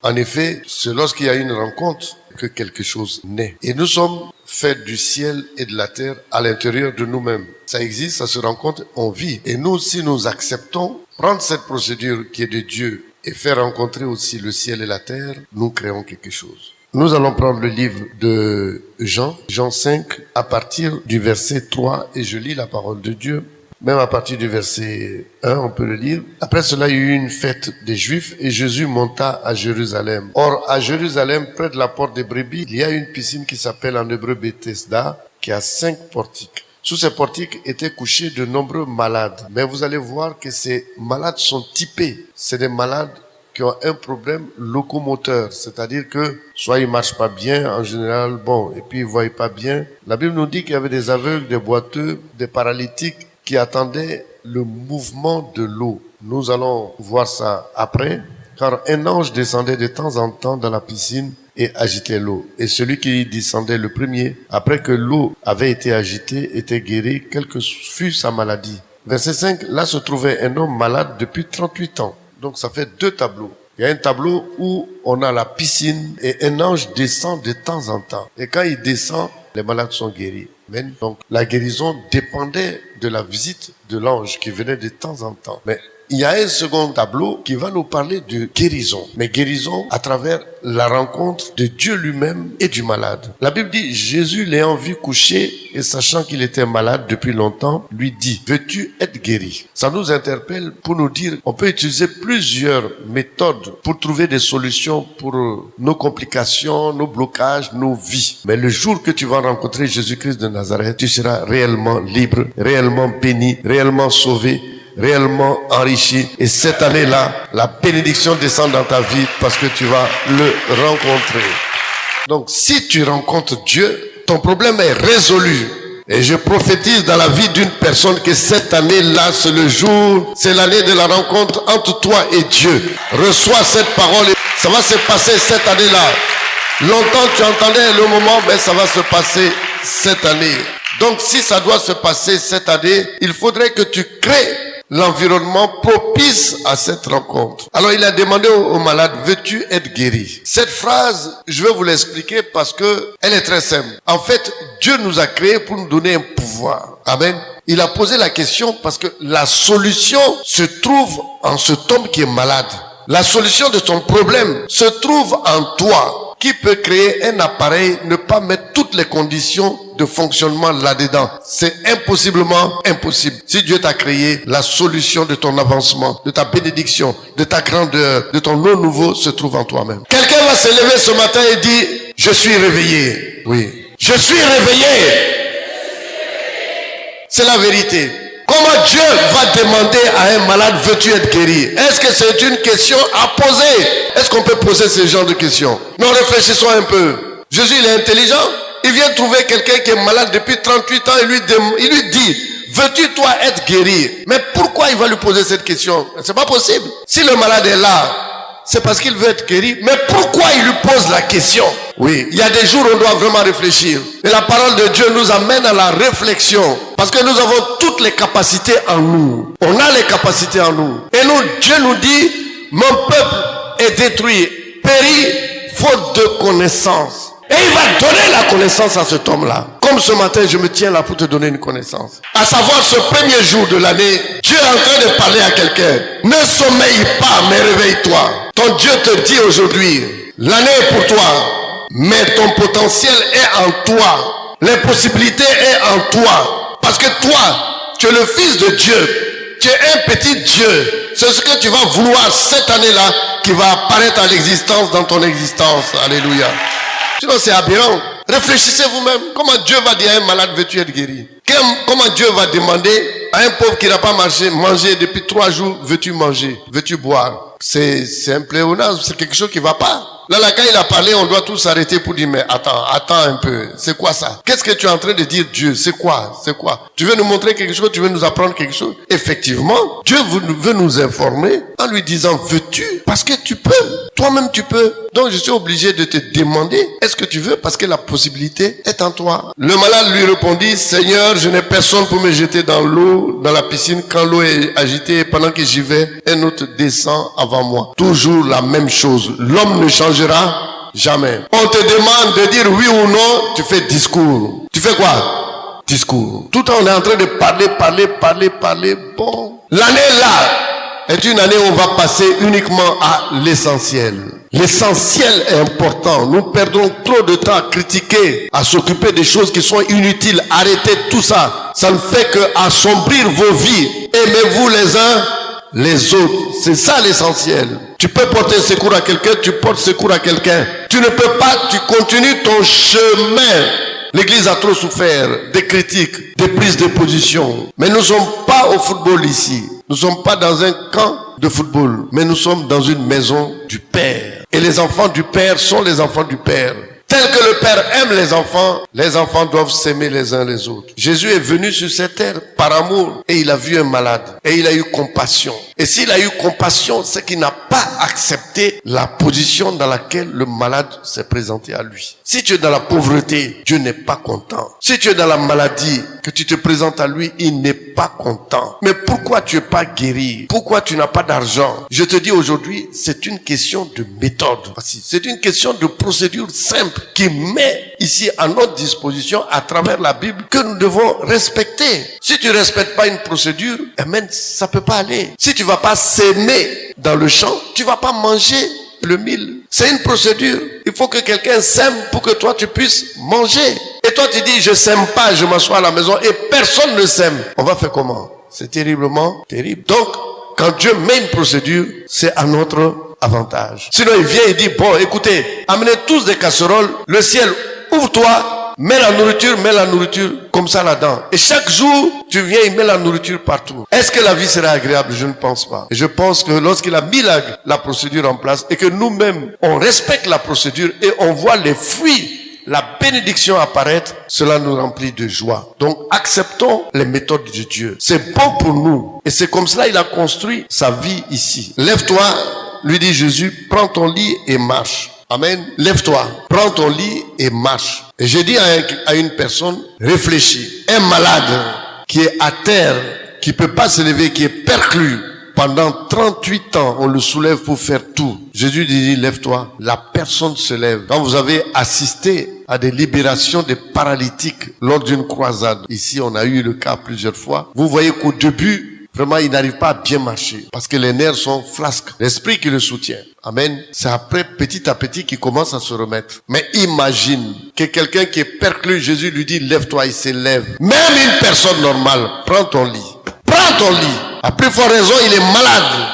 En effet, c'est lorsqu'il y a une rencontre que quelque chose naît. Et nous sommes faits du ciel et de la terre à l'intérieur de nous-mêmes. Ça existe, ça se rencontre, on vit. Et nous, si nous acceptons prendre cette procédure qui est de Dieu et faire rencontrer aussi le ciel et la terre, nous créons quelque chose. Nous allons prendre le livre de Jean 5, à partir du verset 3, et je lis la parole de Dieu. Même à partir du verset 1, on peut le lire. Après cela, il y a eu une fête des Juifs et Jésus monta à Jérusalem. Or, à Jérusalem, près de la porte des brebis, il y a une piscine qui s'appelle en hébreu Bethesda, qui a 5 portiques. Sous ces portiques étaient couchés de nombreux malades. Mais vous allez voir que ces malades sont typés. C'est des malades qui ont un problème locomoteur, c'est-à-dire que soit ils marchent pas bien en général, et puis ils voient pas bien. La Bible nous dit qu'il y avait des aveugles, des boiteux, des paralytiques qui attendaient le mouvement de l'eau. Nous allons voir ça après, car un ange descendait de temps en temps dans la piscine et agitait l'eau. Et celui qui descendait le premier, après que l'eau avait été agitée, était guéri, quelle que fût sa maladie. Verset 5, là se trouvait un homme malade depuis 38 ans. Donc ça fait 2 tableaux. Il y a un tableau où on a la piscine et un ange descend de temps en temps. Et quand il descend, les malades sont guéris. Amen. Donc la guérison dépendait de la visite de l'ange qui venait de temps en temps. Mais il y a un second tableau qui va nous parler de guérison. Mais guérison à travers la rencontre de Dieu lui-même et du malade. La Bible dit, Jésus l'ayant vu coucher et sachant qu'il était malade depuis longtemps, lui dit, veux-tu être guéri? Ça nous interpelle pour nous dire, on peut utiliser plusieurs méthodes pour trouver des solutions pour nos complications, nos blocages, nos vies. Mais le jour que tu vas rencontrer Jésus-Christ de Nazareth, tu seras réellement libre, réellement béni, réellement sauvé, réellement enrichi. Et cette année-là, la bénédiction descend dans ta vie parce que tu vas le rencontrer. Donc, si tu rencontres Dieu, ton problème est résolu. Et je prophétise dans la vie d'une personne que cette année-là, c'est le jour, c'est l'année de la rencontre entre toi et Dieu. Reçois cette parole et ça va se passer cette année-là. Longtemps tu entendais le moment, mais ça va se passer cette année. Donc, si ça doit se passer cette année, il faudrait que tu crées l'environnement propice à cette rencontre. Alors il a demandé au malade, veux-tu être guéri? Cette phrase, je vais vous l'expliquer parce que elle est très simple. En fait, Dieu nous a créés pour nous donner un pouvoir. Amen. Il a posé la question parce que la solution se trouve en cet homme qui est malade. La solution de ton problème se trouve en toi. Qui peut créer un appareil, ne pas mettre toutes les conditions de fonctionnement là-dedans? C'est impossiblement impossible. Si Dieu t'a créé, la solution de ton avancement, de ta bénédiction, de ta grandeur, de ton nom nouveau se trouve en toi-même. Quelqu'un va se lever ce matin et dire, je suis réveillé. Oui. Je suis réveillé. C'est la vérité. Comment Dieu va demander à un malade, veux-tu être guéri? Est-ce que c'est une question à poser? Est-ce qu'on peut poser ce genre de questions? Non, réfléchissons un peu. Jésus, il est intelligent. Il vient trouver quelqu'un qui est malade depuis 38 ans et il lui dit, veux-tu toi être guéri? Mais pourquoi il va lui poser cette question? C'est pas possible. Si le malade est là, c'est parce qu'il veut être guéri. Mais pourquoi il lui pose la question? Oui, il y a des jours où on doit vraiment réfléchir. Et la parole de Dieu nous amène à la réflexion. Parce que nous avons toutes les capacités en nous. On a les capacités en nous. Et nous, Dieu nous dit, mon peuple est détruit, périt, faute de connaissance. Et il va donner la connaissance à cet homme-là. Comme ce matin, je me tiens là pour te donner une connaissance. À savoir, ce premier jour de l'année, Dieu est en train de parler à quelqu'un. Ne sommeille pas, mais réveille-toi. Ton Dieu te dit aujourd'hui, l'année est pour toi, mais ton potentiel est en toi. Les possibilités sont en toi. Parce que toi, tu es le fils de Dieu. Tu es un petit Dieu. C'est ce que tu vas vouloir cette année-là qui va apparaître à l'existence dans ton existence. Alléluia. Sinon, c'est aberrant. Réfléchissez vous-même. Comment Dieu va dire à un malade, veux-tu être guéri? Comment Dieu va demander à un pauvre qui n'a pas mangé depuis 3 jours, veux-tu manger? Veux-tu boire? C'est un pléonasme, c'est quelque chose qui ne va pas. Là, quand il a parlé, on doit tous s'arrêter pour dire, mais attends un peu. C'est quoi ça? Qu'est-ce que tu es en train de dire, Dieu? C'est quoi? Tu veux nous montrer quelque chose? Tu veux nous apprendre quelque chose? Effectivement, Dieu veut nous informer en lui disant, veux-tu? Parce que tu peux. Toi-même, tu peux. Donc je suis obligé de te demander, est-ce que tu veux? Parce que la possibilité est en toi. Le malade lui répondit, Seigneur, je n'ai personne pour me jeter dans l'eau, dans la piscine, quand l'eau est agitée, et pendant que j'y vais, un autre descend avant moi. Toujours la même chose. L'homme ne changera jamais. On te demande de dire oui ou non, tu fais discours. Tu fais quoi? Discours. Tout le temps on est en train de parler. Bon. L'année là est une année où on va passer uniquement à l'essentiel. L'essentiel est important. Nous perdons trop de temps à critiquer, à s'occuper des choses qui sont inutiles. Arrêtez tout ça. Ça ne fait qu'assombrir vos vies. Aimez-vous les uns les autres. C'est ça l'essentiel. Tu peux porter secours à quelqu'un, tu portes secours à quelqu'un. Tu ne peux pas, tu continues ton chemin. L'église a trop souffert des critiques, des prises de position. Mais nous ne sommes pas au football ici. Nous ne sommes pas dans un camp de football. Mais nous sommes dans une maison du Père. Et les enfants du Père sont les enfants du Père. Tel que le Père aime les enfants doivent s'aimer les uns les autres. Jésus est venu sur cette terre par amour et il a vu un malade et il a eu compassion. Et s'il a eu compassion, c'est qu'il n'a pas accepté la position dans laquelle le malade s'est présenté à lui. Si tu es dans la pauvreté, Dieu n'est pas content. Si tu es dans la maladie, que tu te présentes à lui, il n'est pas content. Mais pourquoi tu n'es pas guéri? Pourquoi tu n'as pas d'argent? Je te dis aujourd'hui, c'est une question de méthode. C'est une question de procédure simple qui met ici à notre disposition à travers la Bible que nous devons respecter. Si tu ne respectes pas une procédure, ça peut pas aller. Si tu vas pas s'aimer dans le champ, tu vas pas manger le mil. C'est une procédure. Il faut que quelqu'un s'aime pour que toi tu puisses manger. Et toi tu dis je s'aime pas, je m'assois à la maison et personne ne s'aime. On va faire comment? C'est terriblement terrible. Donc quand Dieu met une procédure, c'est à notre avantage. Sinon il vient et dit bon écoutez, amenez tous des casseroles, le ciel ouvre-toi. Mets la nourriture comme ça là-dedans. Et chaque jour, tu viens et mets la nourriture partout. Est-ce que la vie sera agréable? Je ne pense pas. Et je pense que lorsqu'il a mis la procédure en place et que nous-mêmes, on respecte la procédure et on voit les fruits, la bénédiction apparaître, cela nous remplit de joie. Donc, acceptons les méthodes de Dieu. C'est bon pour nous. Et c'est comme cela il a construit sa vie ici. Lève-toi, lui dit Jésus, prends ton lit et marche. Amen. Lève-toi, prends ton lit et marche. Et j'ai dit à une personne, réfléchis. Un malade qui est à terre, qui peut pas se lever, qui est perclus, pendant 38 ans, on le soulève pour faire tout. Jésus dit, lève-toi. La personne se lève. Quand vous avez assisté à des libérations des paralytiques lors d'une croisade, ici on a eu le cas plusieurs fois, vous voyez qu'au début, vraiment, il n'arrive pas à bien marcher parce que les nerfs sont flasques. L'esprit qui le soutient. Amen. C'est après, petit à petit, qu'il commence à se remettre. Mais imagine que quelqu'un qui est perclus, Jésus lui dit, lève-toi, il se lève. Même une personne normale, prends ton lit. Prends ton lit. À plus forte raison, il est malade.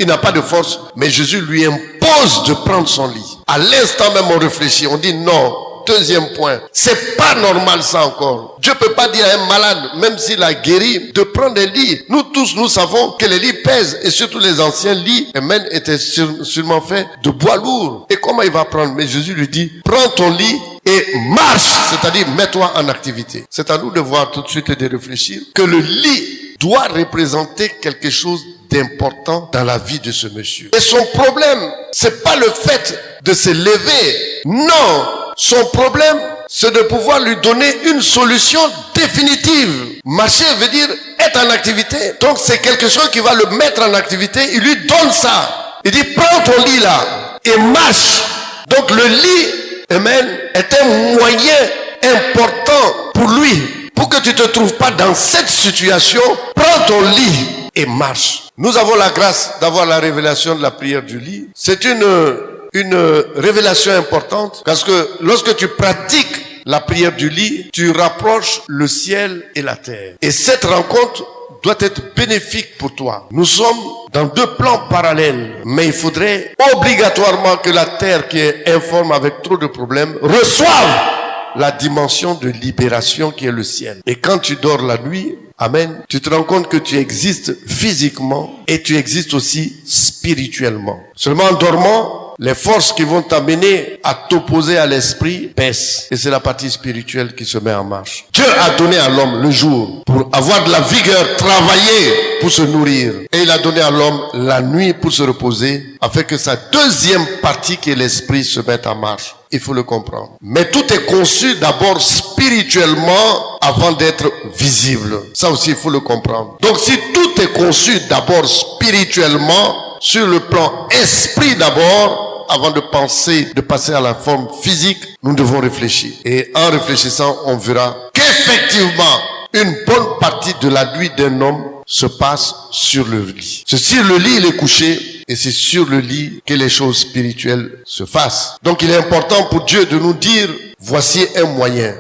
Il n'a pas de force. Mais Jésus lui impose de prendre son lit. À l'instant même, on réfléchit. On dit non. Deuxième point, c'est pas normal ça encore. Dieu peut pas dire à un malade, même s'il a guéri, de prendre des lits. Nous tous, nous savons que les lits pèsent, et surtout les anciens lits, Amen, étaient sûrement faits de bois lourd. Et comment il va prendre? Mais Jésus lui dit, prends ton lit et marche, c'est-à-dire mets-toi en activité. C'est à nous de voir tout de suite et de réfléchir que le lit doit représenter quelque chose d'important dans la vie de ce monsieur. Et son problème, c'est pas le fait de se lever. Non! Son problème, c'est de pouvoir lui donner une solution définitive. Marcher veut dire être en activité. Donc c'est quelque chose qui va le mettre en activité. Il lui donne ça. Il dit, prends ton lit là et marche. Donc le lit, amen, est un moyen important pour lui. Pour que tu te trouves pas dans cette situation, prends ton lit et marche. Nous avons la grâce d'avoir la révélation de la prière du lit. C'est une révélation importante parce que lorsque tu pratiques la prière du lit, tu rapproches le ciel et la terre. Et cette rencontre doit être bénéfique pour toi. Nous sommes dans deux plans parallèles, mais il faudrait obligatoirement que la terre qui est informe avec trop de problèmes reçoive la dimension de libération qui est le ciel. Et quand tu dors la nuit, amen, tu te rends compte que tu existes physiquement et tu existes aussi spirituellement. Seulement en dormant, Les forces qui vont t'amener à t'opposer à l'esprit baissent. Et c'est la partie spirituelle qui se met en marche. Dieu a donné à l'homme le jour pour avoir de la vigueur, travailler pour se nourrir. Et il a donné à l'homme la nuit pour se reposer, afin que sa deuxième partie qui est l'esprit se mette en marche. Il faut le comprendre. Mais tout est conçu d'abord spirituellement avant d'être visible. Ça aussi, il faut le comprendre. Donc si tout est conçu d'abord spirituellement, sur le plan esprit d'abord, avant de penser, de passer à la forme physique, nous devons réfléchir. Et en réfléchissant, on verra qu'effectivement, une bonne partie de la nuit d'un homme se passe sur le lit. C'est sur le lit il est couché et c'est sur le lit que les choses spirituelles se fassent. Donc il est important pour Dieu de nous dire, voici un moyen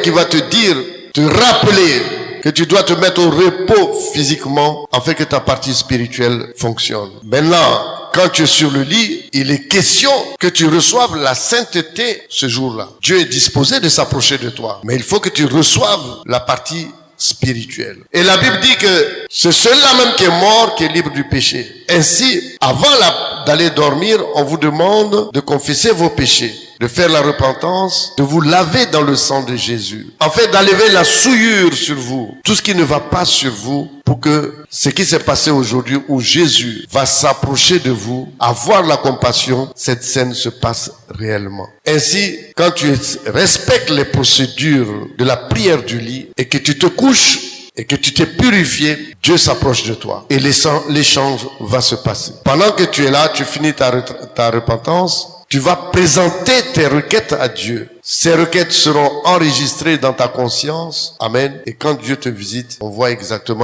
qui va te dire, te rappeler que tu dois te mettre au repos physiquement afin que ta partie spirituelle fonctionne. Maintenant, quand tu es sur le lit, il est question que tu reçoives la sainteté ce jour-là. Dieu est disposé de s'approcher de toi, mais il faut que tu reçoives la partie spirituelle. Et la Bible dit que c'est celui-là même qui est mort qui est libre du péché. Ainsi, avant d'aller dormir, on vous demande de confesser vos péchés, de faire la repentance, de vous laver dans le sang de Jésus, en fait d'enlever la souillure sur vous, tout ce qui ne va pas sur vous, pour que ce qui s'est passé aujourd'hui où Jésus va s'approcher de vous, avoir la compassion, cette scène se passe réellement. Ainsi, quand tu respectes les procédures de la prière du lit et que tu te couches et que tu t'es purifié, Dieu s'approche de toi et l'échange va se passer. Pendant que tu es là, tu finis ta repentance, tu vas présenter tes requêtes à Dieu. Ces requêtes seront enregistrées dans ta conscience. Amen. Et quand Dieu te visite, il voit exactement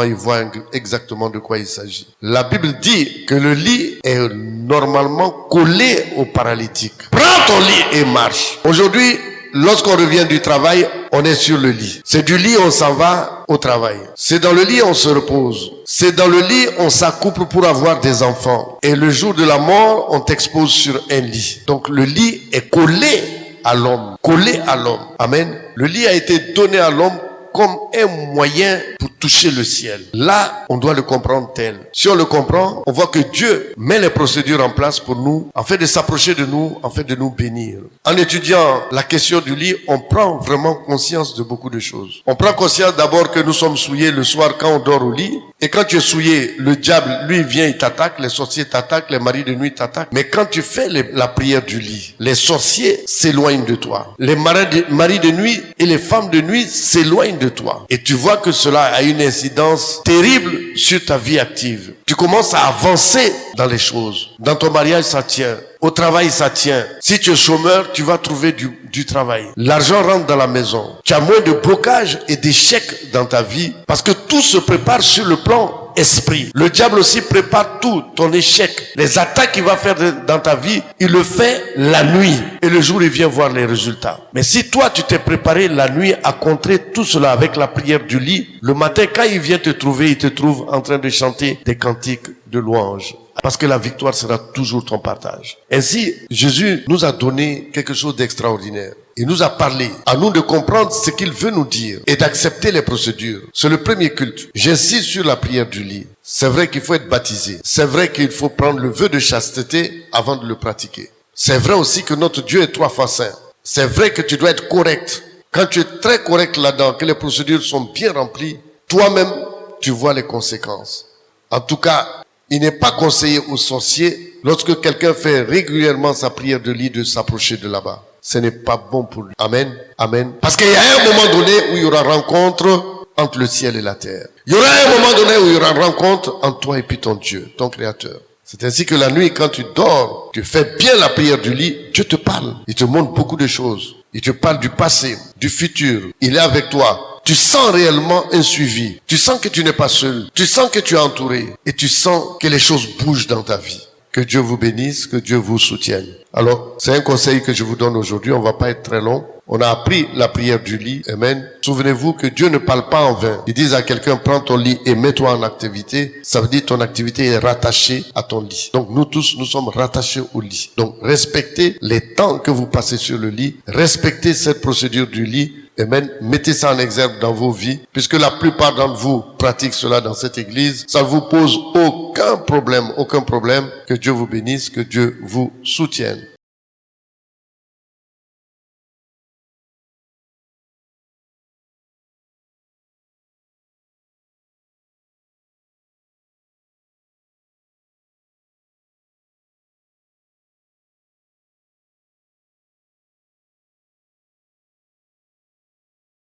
de quoi il s'agit. La Bible dit que le lit est normalement collé au paralytique. Prends ton lit et marche. Aujourd'hui, lorsqu'on revient du travail, on est sur le lit. C'est du lit, on s'en va au travail. C'est dans le lit, on se repose. C'est dans le lit, on s'accouple pour avoir des enfants. Et le jour de la mort, on t'expose sur un lit. Donc le lit est collé à l'homme. Collé à l'homme. Amen. Le lit a été donné à l'homme comme un moyen pour toucher le ciel. Là, on doit le comprendre tel. Si on le comprend, on voit que Dieu met les procédures en place pour nous, en fait de s'approcher de nous, en fait de nous bénir. En étudiant la question du lit, on prend vraiment conscience de beaucoup de choses. On prend conscience d'abord que nous sommes souillés le soir quand on dort au lit. Et quand tu es souillé, le diable, lui, vient, il t'attaque, les sorciers t'attaquent, les maris de nuit t'attaquent. Mais quand tu fais la prière du lit, les sorciers s'éloignent de toi. Les maris de nuit et les femmes de nuit s'éloignent de toi. Et tu vois que cela a une incidence terrible sur ta vie active. Tu commences à avancer dans les choses. Dans ton mariage, ça tient. Au travail, ça tient. Si tu es chômeur, tu vas trouver du travail. L'argent rentre dans la maison. Tu as moins de blocages et d'échecs dans ta vie parce que tout se prépare sur le plan esprit. Le diable aussi prépare tout, ton échec. Les attaques qu'il va faire dans ta vie, il le fait la nuit. Et le jour, il vient voir les résultats. Mais si toi, tu t'es préparé la nuit à contrer tout cela avec la prière du lit, le matin, quand il vient te trouver, il te trouve en train de chanter des cantiques de louange. Parce que la victoire sera toujours ton partage. Ainsi, Jésus nous a donné quelque chose d'extraordinaire. Il nous a parlé. À nous de comprendre ce qu'il veut nous dire et d'accepter les procédures. C'est le premier culte. J'insiste sur la prière du lit. C'est vrai qu'il faut être baptisé. C'est vrai qu'il faut prendre le vœu de chasteté avant de le pratiquer. C'est vrai aussi que notre Dieu est 3 fois saint. C'est vrai que tu dois être correct. Quand tu es très correct là-dedans, que les procédures sont bien remplies, toi-même, tu vois les conséquences. En tout cas, il n'est pas conseillé aux sorciers, lorsque quelqu'un fait régulièrement sa prière de lit, de s'approcher de là-bas. Ce n'est pas bon pour lui. Amen. Amen. Parce qu'il y a un moment donné où il y aura rencontre entre le ciel et la terre. Il y aura un moment donné où il y aura rencontre entre toi et puis ton Dieu, ton Créateur. C'est ainsi que la nuit, quand tu dors, tu fais bien la prière du lit, Dieu te parle. Il te montre beaucoup de choses. Il te parle du passé, du futur. Il est avec toi. Tu sens réellement un suivi. Tu sens que tu n'es pas seul. Tu sens que tu es entouré. Et tu sens que les choses bougent dans ta vie. Que Dieu vous bénisse, que Dieu vous soutienne. Alors, c'est un conseil que je vous donne aujourd'hui. On va pas être très long. On a appris la prière du lit. Amen. Souvenez-vous que Dieu ne parle pas en vain. Il dit à quelqu'un, prends ton lit et mets-toi en activité. Ça veut dire ton activité est rattachée à ton lit. Donc nous tous, nous sommes rattachés au lit. Donc respectez les temps que vous passez sur le lit. Respectez cette procédure du lit. Amen. Mettez ça en exergue dans vos vies, puisque la plupart d'entre vous pratiquent cela dans cette église. Ça ne vous pose aucun problème. Que Dieu vous bénisse, que Dieu vous soutienne.